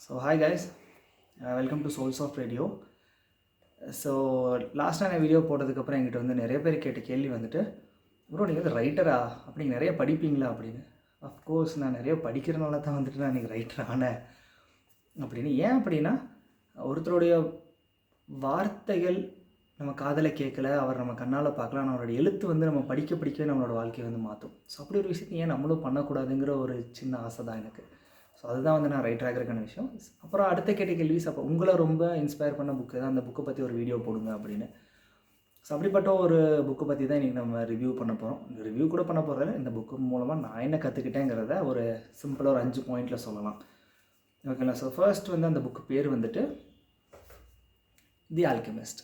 So hi guys, welcome to Souls of Radio. So லாஸ்ட்டாக நான் video போட்டதுக்கப்புறம் என்கிட்ட வந்து நிறைய பேர் கேட்ட கேள்வி வந்துட்டு, ப்ரோ நீங்கள் வந்து ரைட்டரா, அப்படி நிறைய படிப்பீங்களா அப்படின்னு. அஃப்கோர்ஸ் நான் நிறைய படிக்கிறனால தான் வந்துட்டு நான் இன்றைக்கி ரைட்டர் ஆனேன் அப்படின்னு. ஏன் அப்படின்னா, ஒருத்தருடைய வார்த்தைகள் நம்ம காதில் கேட்கல, அவர் நம்ம கண்ணால் பார்க்கலாம், அவரோட எழுத்து வந்து நம்ம படிக்கவே நம்மளோட வாழ்க்கையை வந்து மாற்றும். ஸோ அப்படி ஒரு விஷயத்தை ஏன் நம்மளும் பண்ணக்கூடாதுங்கிற ஒரு சின்ன ஆசை தான் எனக்கு. ஸோ அதுதான் வந்து நான் ரைட்டர் ஆகிறதுக்கான விஷயம். அப்புறம் அடுத்த கேட்ட கேள்விஸ், அப்போ உங்களை ரொம்ப இன்ஸ்பயர் பண்ண புக்கு தான், அந்த புக்கை பற்றி ஒரு வீடியோ போடுங்க அப்படின்னு. ஸோ அப்படிப்பட்ட ஒரு புக்கை பற்றி தான் இன்றைக்கி நம்ம ரிவ்யூ பண்ண போகிறோம். ரிவ்யூ கூட பண்ண போகிறதில்ல, இந்த புக்கு மூலமாக நான் என்ன கற்றுக்கிட்டேங்கிறத ஒரு சிம்பிளாக ஒரு 5 பாயிண்டில் சொல்லலாம். ஓகேங்களா? ஸோ ஃபர்ஸ்ட் வந்து அந்த புக்கு பேர் வந்துட்டு தி ஆல்கெமிஸ்ட்.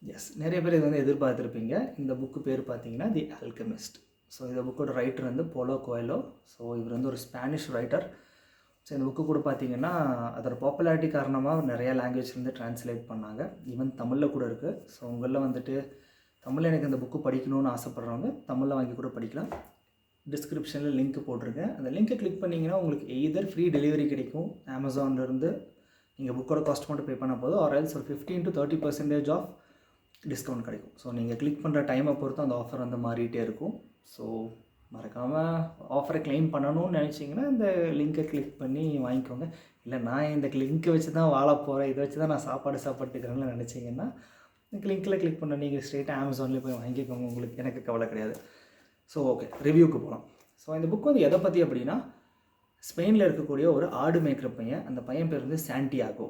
எஸ், நிறைய பேர் இது வந்து எதிர்பார்த்துருப்பீங்க. இந்த புக்கு பேர் பார்த்தீங்கன்னா தி ஆல்கெமிஸ்ட். ஸோ இந்த புக்கோட ரைட்டர் வந்து கோஎலோ. ஸோ இவர் வந்து ஒரு ஸ்பானிஷ் ரைட்டர். ஸோ இந்த புக்கு கூட பார்த்தீங்கன்னா அதோட பாப்புலாரிட்டி காரணமாக நிறையா லாங்குவேஜ்லேருந்து ட்ரான்ஸ்லேட் பண்ணாங்க. ஈவன் தமிழில் கூட இருக்குது. ஸோ உங்களில் வந்துட்டு தமிழில் எனக்கு இந்த புக்கு படிக்கணும்னு ஆசைப்பட்றவங்க தமிழில் வாங்கி கூட படிக்கலாம். டிஸ்கிரிப்ஷனில் லிங்க் போட்டிருக்கேன். அந்த லிங்க்கை கிளிக் பண்ணிங்கன்னா உங்களுக்கு எய்தர் ஃப்ரீ டெலிவரி கிடைக்கும், அமேசான்லேருந்து நீங்கள் புக்கோட காஸ்ட் மட்டும் பே பண்ண போதும், ஆர் எல்ஸ் ஒரு 15 to 30% ஆஃப் டிஸ்கவுண்ட் கிடைக்கும். ஸோ நீங்கள் கிளிக் பண்ணுற டைமை பொறுத்து அந்த ஆஃபர் வந்து மாறிட்டே இருக்கும். ஸோ மறக்காமல் ஆஃபரை கிளைம் பண்ணணும்னு நினச்சிங்கன்னா இந்த லிங்க்கை கிளிக் பண்ணி வாங்கிக்கோங்க. இல்லை நான் இந்த லிங்க்கை வச்சு தான் வாழ போகிறேன், இதை வச்சு தான் நான் சாப்பிட்டுக்கிறேன்னு நினச்சிங்கன்னா லிங்க்கில் கிளிக் பண்ண நீங்கள் ஸ்ட்ரெயிட்டாக அமேசான்லேயே போய் வாங்கிக்கோங்க, உங்களுக்கு எனக்கு கவலை கிடையாது. ஸோ ஓகே, ரிவ்யூக்கு போகலாம். ஸோ இந்த புக் வந்து எதை பற்றி அப்படின்னா, ஸ்பெயினில் இருக்கக்கூடிய ஒரு ஆடு மேய்க்கிற பையன், அந்த பையன் பேர் வந்து சாண்டியாகோ.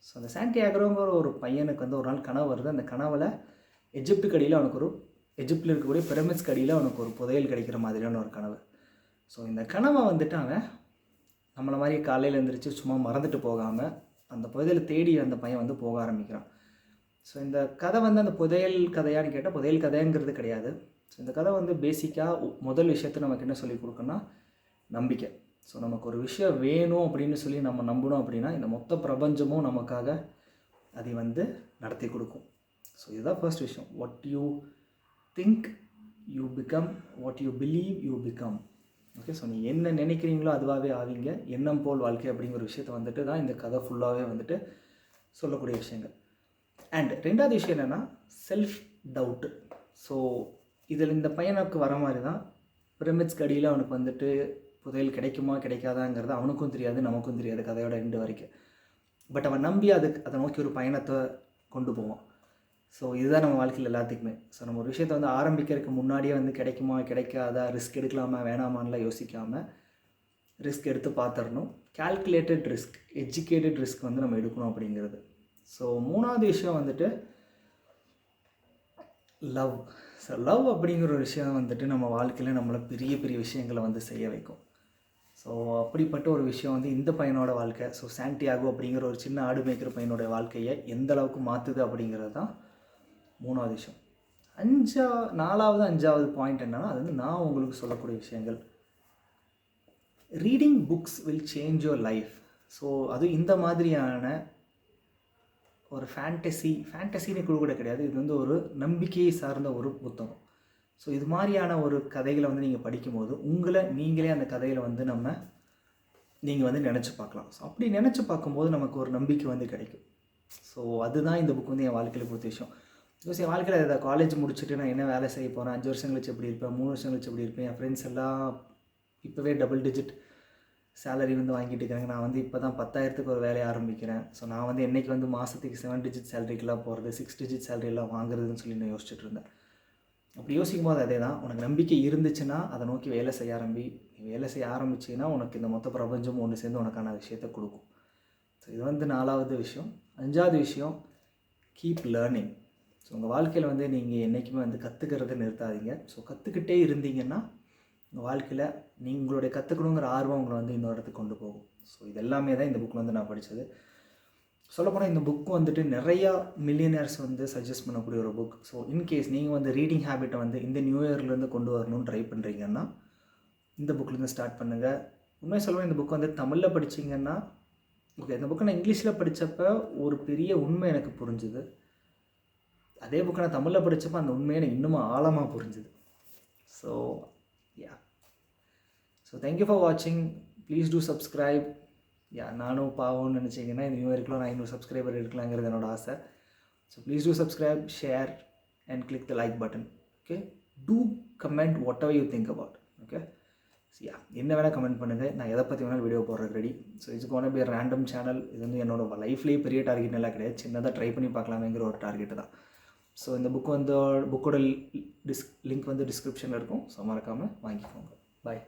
ஸோ அந்த சாண்டியாகோங்கிற ஒரு பையனுக்கு வந்து ஒரு நாள் கனவு வருது. அந்த கனவில் எஜிப்டில் இருக்கக்கூடிய பிரமிட்ஸ் கடியில் அவனுக்கு ஒரு புதையல் கிடைக்கிற மாதிரியான ஒரு கனவு. ஸோ இந்த கனவை வந்துட்டு அவன் நம்மளை மாதிரி காலையில் எழுந்திரிச்சு சும்மா மறந்துட்டு போகாமல் அந்த புதையலை தேடி அந்த பையன் வந்து போக ஆரம்பிக்கிறான். ஸோ இந்த கதை வந்து அந்த புதையல் கதையான்னு கேட்டால் புதையல் கதைங்கிறது கிடையாது. ஸோ இந்த கதை வந்து பேசிக்காக முதல் விஷயத்தை நமக்கு என்ன சொல்லி கொடுக்குன்னா, நம்பிக்கை. ஸோ நமக்கு ஒரு விஷயம் வேணும் அப்படின்னு சொல்லி நம்ம நம்பணும் அப்படின்னா இந்த மொத்த பிரபஞ்சமும் நமக்காக அதை வந்து நடத்தி கொடுக்கும். ஸோ இதுதான் ஃபர்ஸ்ட் விஷயம். What you think you become, what you believe you become. Okay, so நீங்கள் என்ன நினைக்கிறீங்களோ அதுவாகவே ஆவீங்க, எண்ணம் போல் வாழ்க்கை அப்படிங்கிற விஷயத்தை வந்துட்டு தான் இந்த கதை ஃபுல்லாகவே வந்துட்டு சொல்லக்கூடிய விஷயங்கள். அண்ட் ரெண்டாவது விஷயம் என்னென்னா செல்ஃப் டவுட்டு. ஸோ இதில் இந்த பையனுக்கு வர மாதிரி தான் பிரமிட்ஸ் கடியில் அவனுக்கு வந்துட்டு புதையல் கிடைக்குமா கிடைக்காதாங்கிறது அவனுக்கும் தெரியாது, நமக்கும் தெரியாது கதையோட எண்டு வரைக்கும். பட் அவன் நம்பி அதை நோக்கி ஒரு பயணத்தை கொண்டு போவான். ஸோ இதுதான் நம்ம வாழ்க்கையில் எல்லாத்துக்குமே. ஸோ நம்ம ஒரு விஷயத்தை வந்து ஆரம்பிக்கிறதுக்கு முன்னாடியே வந்து கிடைக்குமா கிடைக்காதா, ரிஸ்க் எடுக்கலாமா வேணாமான்லாம் யோசிக்காமல் ரிஸ்க் எடுத்து பார்த்துடணும். கால்குலேட்டட் ரிஸ்க், எஜுகேட்டட் ரிஸ்க் வந்து நம்ம எடுக்கணும் அப்படிங்கிறது. ஸோ மூணாவது விஷயம் வந்துட்டு லவ். ஸோ லவ் அப்படிங்கிற ஒரு விஷயம் வந்துட்டு நம்ம வாழ்க்கையில் நம்மளை பெரிய பெரிய விஷயங்களை வந்து செய்ய வைக்கும். ஸோ அப்படிப்பட்ட ஒரு விஷயம் வந்து இந்த பையனோட வாழ்க்கை. ஸோ சாண்டியாகோ அப்படிங்கிற ஒரு சின்ன ஆடு மேய்க்கிற பையனோட வாழ்க்கையை எந்த அளவுக்கு மாற்றுது அப்படிங்கிறது தான் மூணாவது விஷயம். அஞ்சாவது பாயிண்ட் என்னன்னா, அது வந்து நான் உங்களுக்கு சொல்லக்கூடிய விஷயங்கள். Reading books will change your life. So அது இந்த மாதிரியான ஒரு ஃபேண்டசின்னு கூட கிடையாது, இது வந்து ஒரு நம்பிக்கையை சார்ந்த ஒரு புத்தகம். ஸோ இது மாதிரியான ஒரு கதைகளை வந்து நீங்கள் படிக்கும்போது நீங்களே அந்த கதையில் வந்து நீங்கள் வந்து நினச்சி பார்க்கலாம். ஸோ அப்படி நினச்சி பார்க்கும்போது நமக்கு ஒரு நம்பிக்கை வந்து கிடைக்கும். ஸோ அதுதான் இந்த புக் வந்து என் வாழ்க்கையில் கொடுத்த விஷயம். பிகாஸ் என் வாழ்க்கையில் அதை காலேஜ் முடிச்சுட்டு நான் என்ன வேலை செய்ய போகிறேன், 5 வருஷம் கழிச்சு எப்படி இருப்பேன், 3 வருஷம் கழிச்சு எப்படி இருப்பேன், என் ஃப்ரெண்ட்ஸ் எல்லாம் இப்போவே டபுள் டிஜிட் சேலரி வந்து வாங்கிட்டு இருக்காங்க. நான் வந்து இப்போ தான் 10,000க்கு ஒரு வேலையை ஆரம்பிக்கிறேன். ஸோ நான் வந்து என்றைக்கு வந்து மாதத்துக்கு 7 டிஜிட் சேலரிக்கெலாம் போகிறது, 6 டிஜிட் சேலரியெல்லாம் வாங்குறதுன்னு சொல்லி நான் யோசிச்சுட்டு இருந்தேன். அப்படி யோசிக்கும் போது அதே தான், உனக்கு நம்பிக்கை இருந்துச்சுன்னா அதை நோக்கி வேலை செய்ய நீ வேலை செய்ய ஆரம்பிச்சின்னா உனக்கு இந்த மொத்த பிரபஞ்சமும் ஒன்று சேர்ந்து உனக்கான விஷயத்தை கொடுக்கும். ஸோ இது வந்து 4வது விஷயம். 5வது விஷயம், கீப் லேர்னிங். ஸோ உங்கள் வாழ்க்கையில் வந்து நீங்கள் என்றைக்குமே வந்து கற்றுக்கிறத நிறுத்தாதீங்க. ஸோ கற்றுக்கிட்டே இருந்தீங்கன்னா உங்கள் வாழ்க்கையில் உங்களுடைய கற்றுக்கணுங்கிற ஆர்வம் உங்களை வந்து இன்னொரு இடத்துக்கு கொண்டு போகும். ஸோ இது எல்லாமே தான் இந்த புக்கில் வந்து நான் படித்தது. சொல்லப்போனால் இந்த புக்கு வந்துட்டு நிறையா மில்லியனர்ஸ் வந்து சஜஸ்ட் பண்ணக்கூடிய ஒரு புக். ஸோ இன்கேஸ் நீங்கள் வந்து ரீடிங் ஹேபிட்டை வந்து இந்த நியூ இயர்லேருந்து கொண்டு வரணும்னு ட்ரை பண்ணுறீங்கன்னா இந்த புக்லேருந்து ஸ்டார்ட் பண்ணுங்கள். உண்மையாக சொல்லுவேன், இந்த புக் வந்து தமிழில் படிச்சிங்கன்னா ஓகே. இந்த புக்கை நான் இங்கிலீஷில் படித்தப்போ ஒரு பெரிய உண்மை எனக்கு புரிஞ்சுது. அதே புக்கை நான் தமிழில் படித்தப்போ அந்த உண்மையை எனக்கு இன்னும் ஆழமாக புரிஞ்சுது. So yeah, so thank you for வாட்சிங். Please do subscribe. நானும் பாவம்னு நினச்சிங்கன்னா இந்த நியூ இயர்க்குள்ள நான் 500 சப்ஸ்கிரைபர் இருக்கலாங்கிறது என்னோட ஆசை. So please do subscribe, share and click the like button. Okay, do comment whatever you think about. Okay, என்ன வேணால் கமெண்ட் பண்ணுங்கள், நான் எதை பற்றி வேணாலும் வீடியோ போடுறது ready. So it's gonna be random channel. இது வந்து என்னோட லைஃப்லேயே பெரிய டார்கெட் எல்லாம் கிடையாது, சின்னதாக ட்ரை பண்ணி பார்க்கலாமேங்கிற ஒரு டார்கெட்டு தான். ஸோ இந்த புக்கோட லிங்க் வந்து டிஸ்கிரிப்ஷனில் இருக்கும். ஸோ மறக்காமல் வாங்கிக்கோங்க. பாய்.